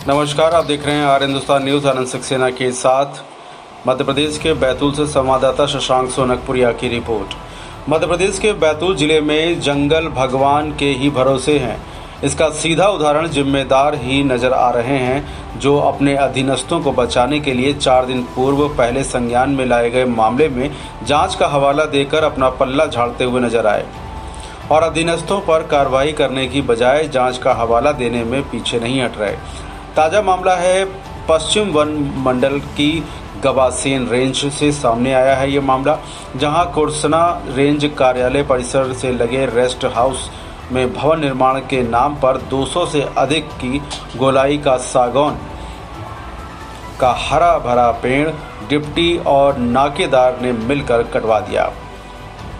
नमस्कार, आप देख रहे हैं आर हिंदुस्तान न्यूज़। आनंद सक्सेना के साथ मध्य प्रदेश के बैतूल से संवाददाता शशांक सोनकपुरिया की रिपोर्ट। मध्य प्रदेश के बैतूल जिले में जंगल भगवान के ही भरोसे हैं। इसका सीधा उदाहरण जिम्मेदार ही नजर आ रहे हैं, जो अपने अधीनस्थों को बचाने के लिए 4 दिन पूर्व पहले संज्ञान में लाए गए मामले में जांच का हवाला देकर अपना पल्ला झाड़ते हुए नजर आए और अधीनस्थों पर कार्रवाई करने की बजाय जांच का हवाला देने में पीछे नहीं हट रहे। ताज़ा मामला है पश्चिम वन मंडल की गवासेन रेंज से सामने आया है। ये मामला जहां कुर्सना रेंज कार्यालय परिसर से लगे रेस्ट हाउस में भवन निर्माण के नाम पर 200 से अधिक की गोलाई का सागौन का हरा भरा पेड़ डिप्टी और नाकेदार ने मिलकर कटवा दिया।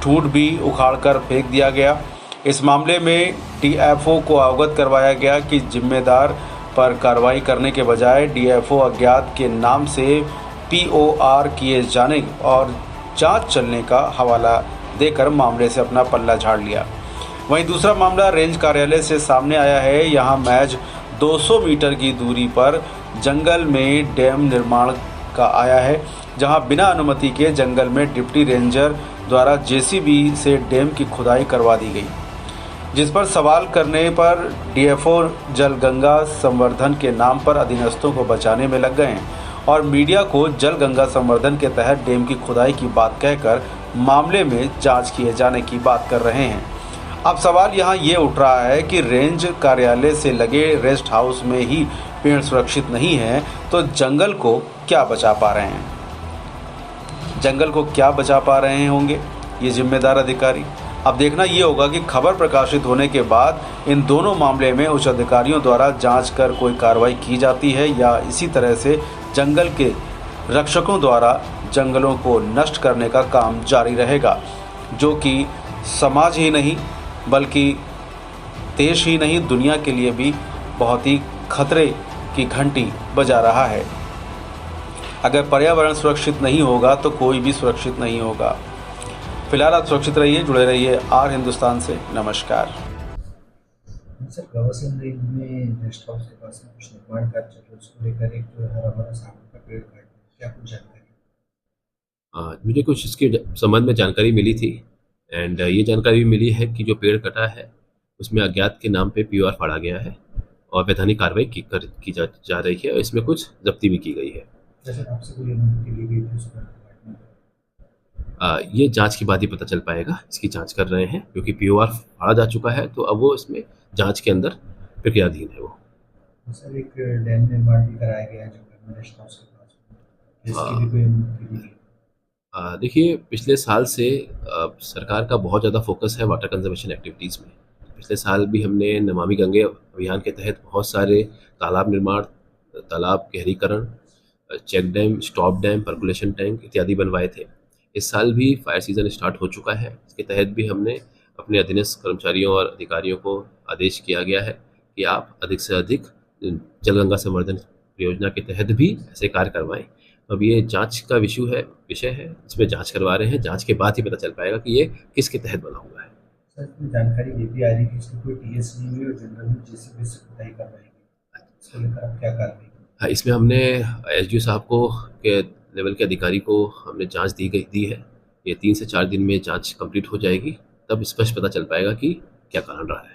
ठूंठ भी उखाड़कर फेंक दिया गया। इस मामले में डीएफओ को अवगत करवाया गया कि जिम्मेदार पर कार्रवाई करने के बजाय डीएफओ अज्ञात के नाम से पीओआर किए जाने और जांच चलने का हवाला देकर मामले से अपना पल्ला झाड़ लिया। वहीं दूसरा मामला रेंज कार्यालय से सामने आया है। यहां महज 200 मीटर की दूरी पर जंगल में डैम निर्माण का आया है, जहां बिना अनुमति के जंगल में डिप्टी रेंजर द्वारा जेसीबी से डैम की खुदाई करवा दी गई, जिस पर सवाल करने पर डीएफओ जलगंगा संवर्धन के नाम पर अधीनस्थों को बचाने में लग गए हैं और मीडिया को जलगंगा संवर्धन के तहत डैम की खुदाई की बात कहकर मामले में जांच किए जाने की बात कर रहे हैं। अब सवाल यहाँ ये उठ रहा है कि रेंज कार्यालय से लगे रेस्ट हाउस में ही पेड़ सुरक्षित नहीं है, तो जंगल को क्या बचा पा रहे हैं? जंगल को क्या बचा पा रहे होंगे ये जिम्मेदार अधिकारी? अब देखना ये होगा कि खबर प्रकाशित होने के बाद इन दोनों मामले में उच्च अधिकारियों द्वारा जांच कर कोई कार्रवाई की जाती है या इसी तरह से जंगल के रक्षकों द्वारा जंगलों को नष्ट करने का काम जारी रहेगा, जो कि समाज ही नहीं बल्कि देश ही नहीं दुनिया के लिए भी बहुत ही खतरे की घंटी बजा रहा है। अगर पर्यावरण सुरक्षित नहीं होगा तो कोई भी सुरक्षित नहीं होगा। फिलहाल आप सुरक्षित रहिए, जुड़े रहिए आर हिंदुस्तान से। नमस्कार। सर, गवासेन रेंज में रेस्ट हाउस के पास में कुछ निर्माण कार्य चल रहा है, उसको लेकर एक जो हरा भरा सागौन का पेड़ काट दिया। क्या कुछ जानकारी? मुझे कुछ इसके संबंध में जानकारी मिली थी एंड ये जानकारी भी मिली है कि जो पेड़ कटा है उसमें अज्ञात के नाम पे पीओआर फाड़ा गया है और वैधानिक कार्रवाई की जा रही है और इसमें कुछ जब्ती भी की गई है। जैसे आपसे कोई अनुमति ली गई थी उसका? ये जांच के बाद ही पता चल पाएगा। इसकी जांच कर रहे हैं क्योंकि पीओआर फाड़ा जा चुका है, तो अब वो इसमें जांच के अंदर प्रक्रियाधीन है वो। सर, एक डैम निर्माण भी कराया गया है जंगल में रेस्ट हाउस के पास में, इसकी भी कोई अनुमति ली गई? देखिए, पिछले साल से सरकार का बहुत ज़्यादा फोकस है वाटर कंजर्वेशन एक्टिविटीज़ में। पिछले साल भी हमने नमामि गंगे अभियान के तहत बहुत सारे तालाब निर्माण, तालाब गहरीकरण, check dam, stop dam, percolation tank इत्यादि बनवाए थे। इस साल भी फायर सीज़न स्टार्ट हो चुका है। इसके तहत भी हमने अपने अधीनस्थ कर्मचारियों और अधिकारियों को आदेश किया गया है कि आप अधिक से अधिक जलगंगा संवर्धन परियोजना के तहत भी ऐसे कार्य करवाएं। अब ये जांच का विषय है, इसमें जांच करवा रहे हैं। जांच के बाद ही पता चल पाएगा कि ये किसके तहत बना हुआ है। सर, इसमें जानकारी ये भी आ रही है कि इसमें कोई टीएस नहीं हुई और जनरल में जेसीबी से खुदाई करवाई गई। इसको लेकर आप क्या कार्रवाई? हाँ, इसमें हमने एसडीओ साहब को के लेवल के अधिकारी को हमने जांच दी है। ये 3 से 4 दिन में जांच कंप्लीट हो जाएगी, तब स्पष्ट पता चल पाएगा कि क्या कारण रहा है।